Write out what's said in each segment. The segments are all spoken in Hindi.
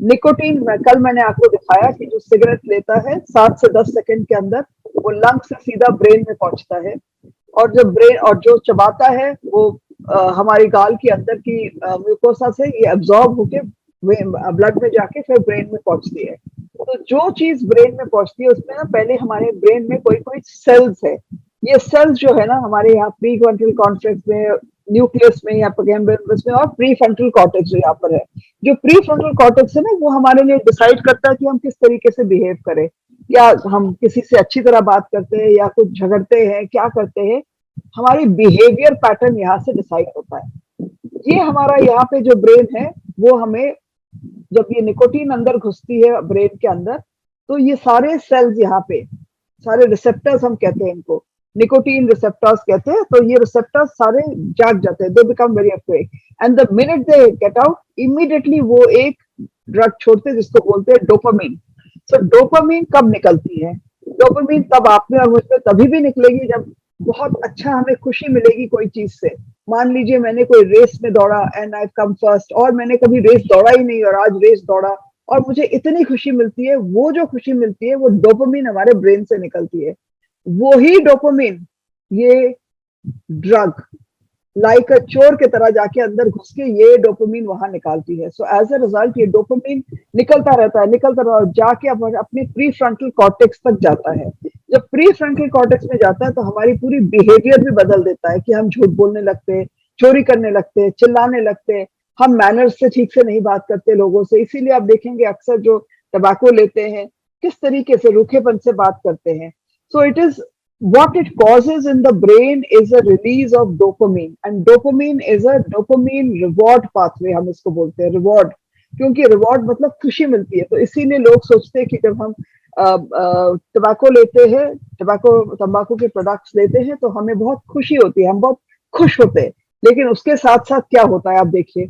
निकोटीन में कल मैंने आपको दिखाया कि जो सिगरेट लेता है 7 से 10 सेकंड के अंदर वो लंग से सीधा ब्रेन में पहुंचता है, और जो ब्रेन और जो चबाता है वो हमारी गाल के अंदर की म्यूकोसा से ये एब्जॉर्ब होके ब्लड में जाके फिर ब्रेन में पहुंचती है। तो जो चीज ब्रेन में पहुंचती है उसमें ना पहले हमारे ब्रेन में कोई कोई सेल्स है। ये सेल्स जो है ना हमारे यहाँ प्री फ्रंटल कॉर्टेक्स में, न्यूक्लियस में या हिप्पोकैम्पस में, और प्री फ्रंटल कॉर्टेक्स जो यहाँ पर है। जो प्री फ्रंटल कॉर्टेक्स है ना वो हमारे लिए डिसाइड करता है कि हम किस तरीके से बिहेव करें, या हम किसी से अच्छी तरह बात करते हैं या कुछ झगड़ते हैं, क्या करते हैं। हमारी बिहेवियर पैटर्न यहाँ से डिसाइड होता है। ये हमारा यहाँ पे जो ब्रेन है वो हमें, जब ये निकोटीन अंदर घुसती है ब्रेन के अंदर, तो ये सारे सेल्स यहाँ पे, सारे रिसेप्टर्स हम कहते हैं इनको, निकोटीन रिसेप्टर्स कहते हैं। तो ये रिसेप्टर्स सारे जाग जाते हैं, they become very awake, and the minute they get out immediately वो एक ड्रग छोड़ते हैं जिसको बोलते हैं डोपामिन। सो डोपामिन कब निकलती है? डोपामिन तब आप में और मुझ में तभी भी निकलेगी जब बहुत अच्छा हमें खुशी मिलेगी कोई चीज से। मान लीजिए मैंने कोई रेस में दौड़ा एंड आई कम फर्स्ट, और मैंने कभी रेस दौड़ा ही नहीं और आज रेस दौड़ा और मुझे इतनी खुशी मिलती है, वो जो खुशी मिलती है वो डोपामिन हमारे ब्रेन से निकलती है। वो ही डोपामिन ये ड्रग लाइक अ चोर की तरह जाके अंदर घुस के ये डोपामिन वहां निकालती है। सो एज अ रिजल्ट ये डोपामिन निकलता रहता है, निकलता रहता है, जाके अपने प्री फ्रंटल कॉर्टेक्स तक जाता है। जब प्री फ्रंटल कॉर्टेक्स में जाता है तो हमारी पूरी बिहेवियर भी बदल देता है कि हम झूठ बोलने लगते हैं, चोरी करने लगते हैं, चिल्लाने लगते हैं, हम मैनर्स से ठीक से नहीं बात करते लोगों से। इसीलिए आप देखेंगे अक्सर जो टबैको लेते हैं किस तरीके से रूखेपन से बात करते हैं। So it is what it causes in the brain is a release of dopamine, and dopamine is a dopamine reward pathway, हम इसको बोलते हैं रिवॉर्ड, क्योंकि रिवॉर्ड मतलब खुशी मिलती है। तो इसीलिए लोग सोचते हैं कि जब हम टबैको लेते हैं, तंबाकू के प्रोडक्ट्स लेते हैं तो हमें बहुत खुशी होती है, हम बहुत खुश होते हैं। लेकिन उसके साथ साथ क्या होता है आप देखिए,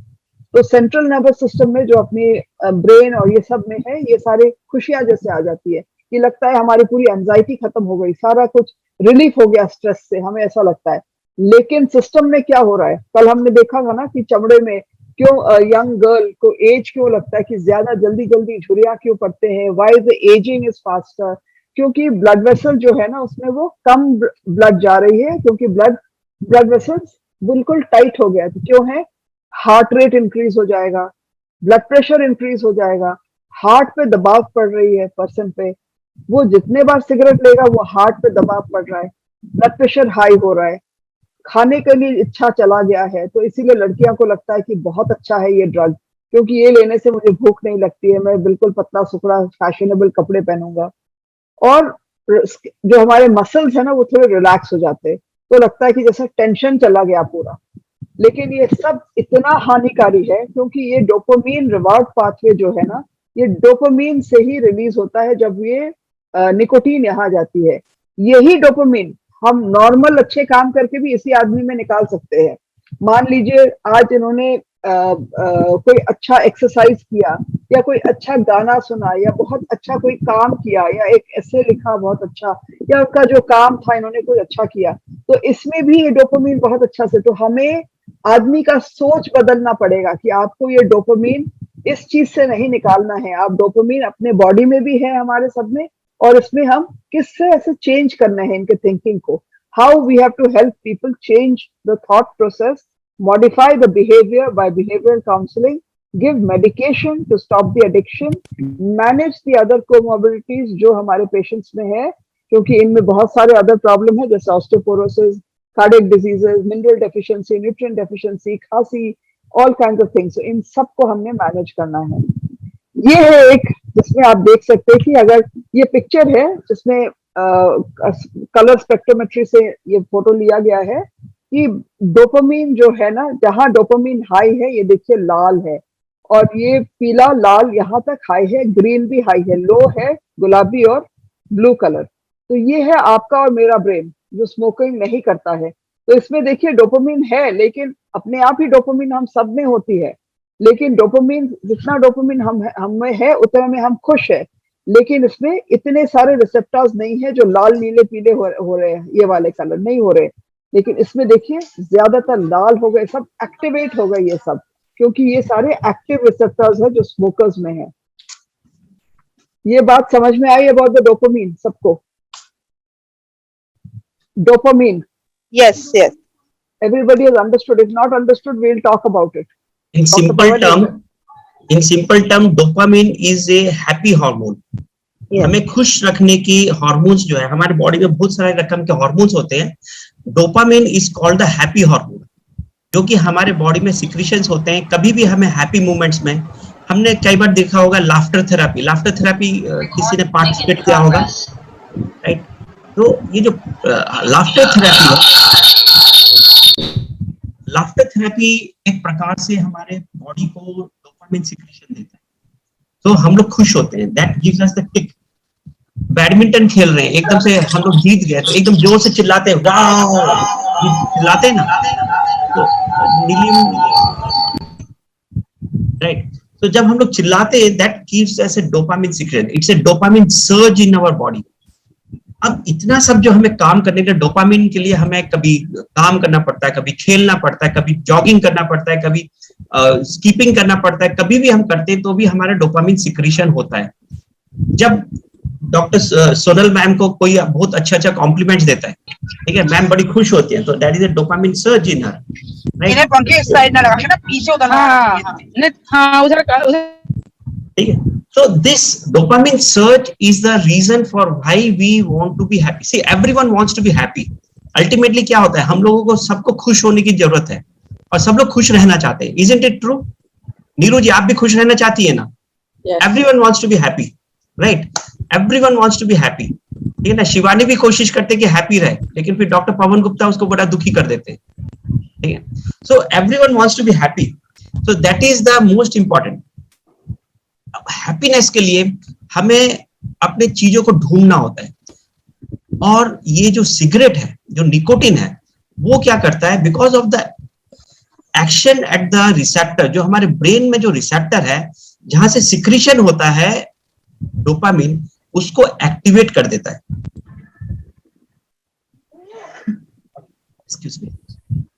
तो सेंट्रल नर्वस सिस्टम में जो अपनी ब्रेन और ये सब में है, ये सारे खुशियां जैसे आ जाती है, ये लगता है हमारी पूरी एंजाइटी खत्म हो गई, सारा कुछ रिलीफ हो गया स्ट्रेस से, हमें ऐसा लगता है। लेकिन सिस्टम में क्या हो रहा है, कल हमने देखा था ना कि चमड़े में क्यों यंग गर्ल को एज क्यों लगता है कि ज्यादा जल्दी जल्दी झुर्रियां क्यों पड़ते हैं, why the ageing is faster? क्योंकि ब्लड वेसल जो है ना उसमें वो कम ब्लड जा रही है, क्योंकि ब्लड ब्लड वेसल्स बिल्कुल टाइट हो गया। तो क्यों है? हार्ट रेट इंक्रीज हो जाएगा, ब्लड प्रेशर इंक्रीज हो जाएगा, हार्ट पे दबाव पड़ रही है पर्सन पे, वो जितने बार सिगरेट लेगा वो हार्ट पे दबाव पड़ रहा है, ब्लड प्रेशर हाई हो रहा है, खाने के लिए इच्छा चला गया है। तो इसीलिए लड़कियों को लगता है कि बहुत अच्छा है ये ड्रग, क्योंकि ये लेने से मुझे भूख नहीं लगती है, मैं बिल्कुल पतला सुखड़ा फैशनेबल कपड़े पहनूंगा। और जो हमारे मसल्स है ना वो थोड़े रिलैक्स हो जाते हैं, तो लगता है कि जैसे टेंशन चला गया पूरा। लेकिन ये सब इतना हानिकारी है क्योंकि ये डोपामीन रिवॉर्ड पाथवे जो है ना, ये डोपामीन से ही रिलीज होता है जब ये निकोटीन यहाँ जाती है। यही डोपामीन हम नॉर्मल अच्छे काम करके भी इसी आदमी में निकाल सकते हैं। मान लीजिए आज इन्होंने कोई अच्छा एक्सरसाइज किया, या कोई अच्छा गाना सुना, या बहुत अच्छा कोई काम किया, या एक ऐसे लिखा बहुत अच्छा, या उनका जो काम था इन्होंने कोई अच्छा किया, तो इसमें भी ये डोपामीन बहुत अच्छा से। तो हमें आदमी का सोच बदलना पड़ेगा कि आपको ये डोपामीन इस चीज से नहीं निकालना है। आप डोपामीन अपने बॉडी में भी है हमारे सब में, और इसमें हम किससे ऐसे चेंज करना है इनके थिंकिंग को। How we have to help people change the thought process, modify the behavior by behavioral counseling, give medication to stop the addiction, manage the other comorbidities जो हमारे पेशेंट्स में है, क्योंकि इनमें बहुत सारे अदर प्रॉब्लम है जैसे osteoporosis, cardiac diseases, mineral deficiency, nutrient deficiency, खांसी, ऑल काइंड ऑफ थिंग्स। इन सबको हमने मैनेज करना है। ये है एक, जिसमें आप देख सकते हैं कि अगर ये पिक्चर है जिसमें कलर स्पेक्ट्रोमेट्री से ये फोटो लिया गया है कि डोपामीन जो है ना, जहां डोपामीन हाई है ये देखिए लाल है, और ये पीला लाल यहाँ तक हाई है, ग्रीन भी हाई है, लो है गुलाबी और ब्लू कलर। तो ये है आपका और मेरा ब्रेन जो स्मोकिंग नहीं करता है। तो इसमें देखिए डोपामीन है, लेकिन अपने आप ही डोपामीन हम सब में होती है, लेकिन डोपामीन जितना डोपामीन हम में है उतने में हम खुश है। लेकिन इसमें इतने सारे रिसेप्टर्स नहीं है जो लाल नीले पीले हो रहे हैं, ये वाले कलर नहीं हो रहे। लेकिन इसमें देखिए ज्यादातर लाल हो गए, सब एक्टिवेट हो गए ये सब, क्योंकि ये सारे एक्टिव रिसेप्टर्स है जो स्मोकर्स में है। ये बात समझ में आई अबाउट द डोपामीन सबको? Dopamine. Yes, yes. Everybody has understood. If not understood, we'll talk about it. In simple term, dopamine is a happy hormone. Yes. हमें खुश रखने की हार्मोन्स जो है, हमारे बॉडी में बहुत सारे रकम के हार्मोन्स होते हैं. Dopamine is called the happy hormone, जो कि हमारे बॉडी में सिक्रीशंस होते हैं. कभी भी हमें हैप्पी मोमेंट्स में, हमने कई बार देखा होगा लाफ्टर थेरेपी किसी ने पार्टिसिपेट किया होगा, राइट? तो ये जो लाफ्टर थेरेपी एक प्रकार से हमारे बॉडी को डोपामिन सिक्रीशन देता है, तो हम लोग खुश होते हैं. That gives us the kick. Badminton खेल रहे हैं, एकदम से हम लोग जीत गए तो एकदम जोर से चिल्लाते हैं, वाओ, चिल्लाते हैं ना, तो राइट. तो जब हम लोग चिल्लाते हैं, that gives us a dopamine secretion. It's a dopamine surge in our body. अब इतना सब जो हमें काम करने के डोपामिन के लिए हमें कभी काम करना पड़ता है, कभी खेलना पड़ता है, कभी जॉगिंग करना पड़ता है, कभी स्कीपिंग करना पड़ता है, कभी भी हम करते हैं तो भी हमारा डोपामिन सिक्रीशन होता है. जब डॉक्टर सोनल मैम को कोई बहुत अच्छा कॉम्प्लीमेंट्स देता है, ठीक है, मैम बड़ी खुश होती है, तो that is a dopamine surge in her, right? पंखे इस साइड ना लगा ना, पीछे उधर. हाँ, उधर. ठीक है. So this dopamine surge is the reason for why we want to be happy. See, everyone wants to be happy. Ultimately क्या होता है, हम लोगों को सबको खुश होने की जरूरत है और सब लोग खुश रहना चाहते हैं. Isn't it true? नीरू जी, आप भी खुश रहना चाहती है ना? Yes. Everyone wants to be happy, right? Everyone wants to be happy. ठीक है ना? शिवानी भी कोशिश करते हैं कि हैप्पी रहे, लेकिन फिर डॉक्टर पवन गुप्ता उसको बड़ा दुखी कर देते हैं. ठीक है. So everyone wants to be happy. So that is the most important. Happiness के लिए हमें अपने चीजों को ढूंढना होता है, और ये जो सिगरेट है, जो निकोटिन है, वो क्या करता है, because of the action at the receptor, जो हमारे ब्रेन में जो रिसेप्टर है जहां से सिक्रीशन होता है डोपामिन, उसको एक्टिवेट कर देता है. Excuse me.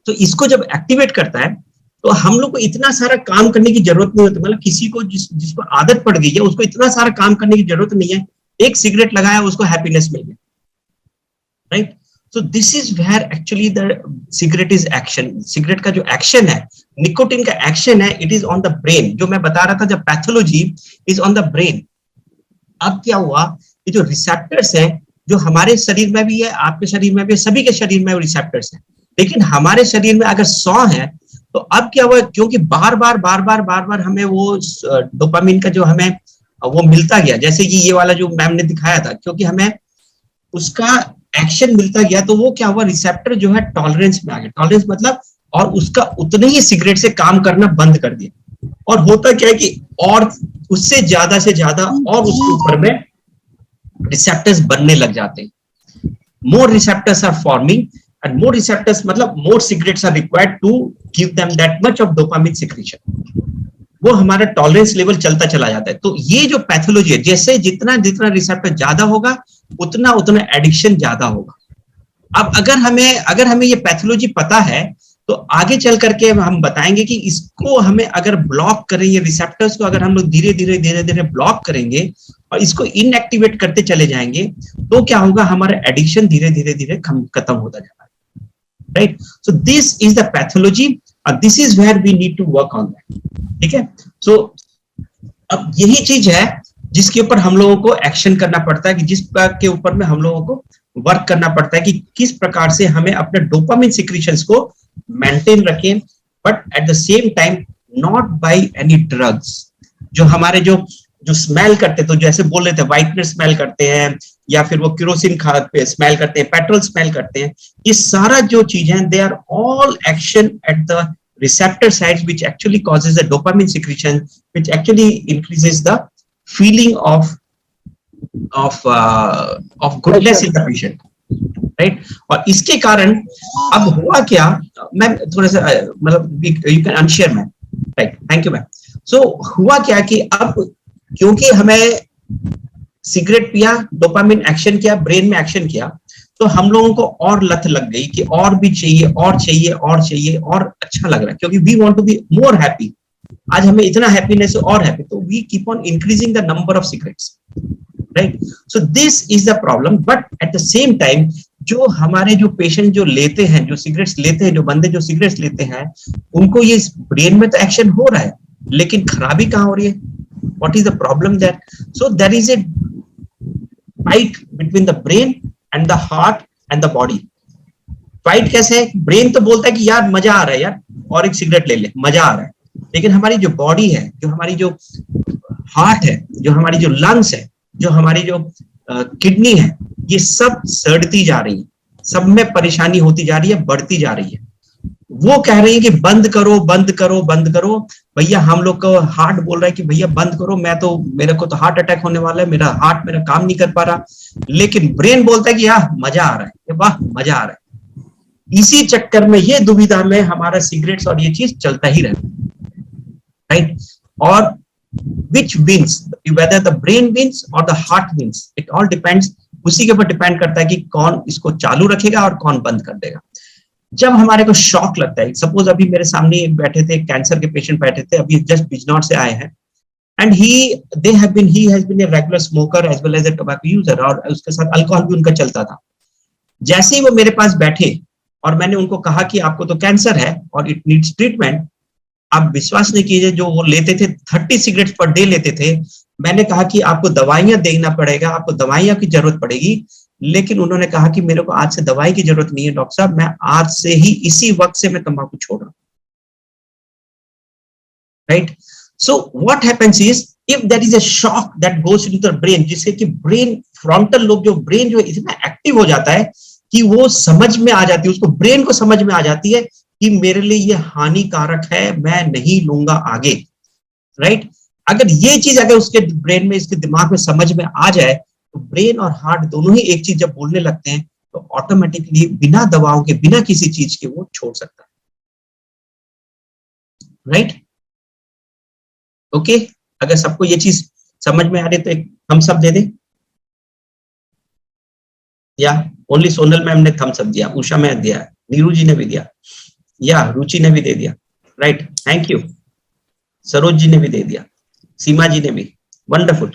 तो इसको जब एक्टिवेट करता है तो हम लोग को इतना सारा काम करने की जरूरत नहीं होती. मतलब किसी को जिसको आदत पड़ गई है, उसको इतना सारा काम करने की जरूरत नहीं है. एक सिगरेट लगाया, उसको हैप्पीनेस मिल गया, right? So this is where actually the cigarette is action. Cigarette का जो एक्शन है, निकोटिन का एक्शन है, it is on the brain. जो मैं बता रहा था, जब pathology is on the brain. अब क्या हुआ, ये जो रिसेप्टर्स हैं, जो हमारे शरीर में भी है, आपके शरीर में भी है, सभी के शरीर में रिसेप्टर्स हैं, लेकिन हमारे शरीर में अगर 100 है, तो अब क्या हुआ, क्योंकि बार बार हमें वो डोपामिन का जो हमें वो मिलता गया, जैसे कि ये वाला जो मैम ने दिखाया था, क्योंकि हमें उसका एक्शन मिलता गया, तो वो क्या हुआ, रिसेप्टर जो है टॉलरेंस में आ गया. टॉलरेंस मतलब, और उसका उतने ही सिगरेट से काम करना बंद कर दिया. और होता क्या है कि और उससे ज्यादा से ज्यादा और उसके ऊपर में रिसेप्टर्स बनने लग जाते हैं. More receptors are forming, and more receptors मतलब more cigarettes are required to give them that much of dopamine secretion. वो हमारा टॉलरेंस लेवल चलता चला जाता है. तो ये जो पैथोलॉजी है, जैसे जितना रिसेप्टर ज्यादा होगा, उतना एडिक्शन ज्यादा होगा. अब अगर हमें ये पैथोलॉजी पता है, तो आगे चल करके हम बताएंगे कि इसको हमें अगर ब्लॉक करें, ये रिसेप्टर्स को अगर हम लोग धीरे धीरे ब्लॉक करेंगे और इसको इनएक्टिवेट करते चले जाएंगे, तो क्या होगा, हमारा एडिक्शन धीरे धीरे खत्म होता जाएगा. Right? So this is the pathology, and this is where we need to work on that. ठीक है? So अब यही चीज है जिसके ऊपर हम लोगों को एक्शन करना पड़ता है, कि जिस के ऊपर में हम लोगों को वर्क करना पड़ता है, कि किस प्रकार से हमें अपने डोपामिन सिक्रीशंस को मेंटेन रखें, but at the same time not by any drugs. जो हमारे जो स्मेल करते, तो जैसे बोल रहे थे, व्हाइटनर स्मेल करते हैं, या फिर वो केरोसिन पे स्मेल करते हैं, पेट्रोल स्मेल करते हैं, ये सारा जो चीज है, they are all action at the receptor sites, which actually causes a dopamine secretion, which actually increases the feeling of goodness in the patient, right? और इसके कारण अब हुआ क्या, मैं थोड़ा सा मतलब you can unshare ma'am, right? Thank you ma'am. So हुआ क्या कि अब क्योंकि हमें सिगरेट पिया, डोपामिन एक्शन किया, ब्रेन में एक्शन किया, तो हम लोगों को और लत लग गई कि और भी चाहिए, और चाहिए, और चाहिए, और अच्छा लग रहा है, क्योंकि we want to be more happy. आज हमें इतना हैप्पीनेस और हैप्पी, तो we keep on increasing the number of cigarettes, right? So this is the problem. But at the same time जो हमारे जो पेशेंट जो लेते हैं, जो सिगरेट्स लेते हैं, जो बंदे जो सिगरेट्स लेते हैं, उनको ये ब्रेन में तो एक्शन हो रहा है, लेकिन खराबी कहाँ हो रही है? What is the problem that? So there is a fight between the brain and the heart and the body. Fight कैसे है? ब्रेन तो बोलता है कि यार मजा आ रहा है यार, और एक सिगरेट ले ले, मजा आ रहा है, लेकिन हमारी जो बॉडी है, जो हमारी जो हार्ट है, जो हमारी जो लंग्स है, जो हमारी जो किडनी है, ये सब सड़ती जा रही है, सब में परेशानी होती जा रही है, बढ़ती जा रही है। वो कह रही है कि बंद करो बंद करो बंद करो। भैया हम लोग को हार्ट बोल रहा है कि भैया बंद करो, मेरे को तो हार्ट अटैक होने वाला है, मेरा हार्ट मेरा काम नहीं कर पा रहा, लेकिन ब्रेन बोलता है कि यार मजा आ रहा है, वाह मजा आ रहा है। इसी चक्कर में, ये दुविधा में हमारा सिगरेट्स और ये चीज चलता ही रहता है, राइट? और which wins, whether the brain wins or the heart wins, it all depends, उसी के ऊपर डिपेंड करता है कि कौन इसको चालू रखेगा और कौन बंद कर देगा। जब हमारे को शॉक लगता है, सपोज अभी मेरे सामने बैठे थे, कैंसर के पेशेंट बैठे थे, अभी जस्ट बिजनौर से आए हैं, and he has been a regular smoker as well as a tobacco user, और उसके साथ अल्कोहल भी उनका चलता था। जैसे ही वो मेरे पास बैठे और मैंने उनको कहा कि आपको तो कैंसर है और इट नीड्स ट्रीटमेंट, आप विश्वास नहीं कीजिए, जो वो लेते थे 30 सिगरेट्स पर डे लेते थे, मैंने कहा कि आपको दवाइयां देना पड़ेगा, आपको दवाइयां की जरूरत पड़ेगी, लेकिन उन्होंने कहा कि मेरे को आज से दवाई की जरूरत नहीं है डॉक्टर साहब, मैं आज से ही इसी वक्त से मैं तंबाकू छोड़ रहा हूं, right? So what happens is, if there is a shock that goes into the brain, जिससे कि ब्रेन फ्रंटल लोब, जो ब्रेन जो इतना एक्टिव हो जाता है कि वो समझ में आ जाती है, उसको ब्रेन को समझ में आ जाती है कि मेरे लिए ये हानिकारक है, मैं नहीं लूंगा आगे, राइट? अगर ये चीज अगर उसके ब्रेन में, इसके दिमाग में समझ में आ जाए, तो ब्रेन और हार्ट दोनों ही एक चीज जब बोलने लगते हैं, तो ऑटोमेटिकली बिना दवाओं के, बिना किसी चीज के वो छोड़ सकता है, राइट? ओके, अगर सबको ये चीज समझ में आ रही तो एक थम्स अप दे दे, या ओनली सोनल मैम ने थम्स अप दिया, उषा मैम दिया, नीरू जी ने भी दिया, या रुचि ने भी दे दिया, right? Thank you. Saroj ji ने भी दे दिया, सीमा जी ने भी, वंडरफुल।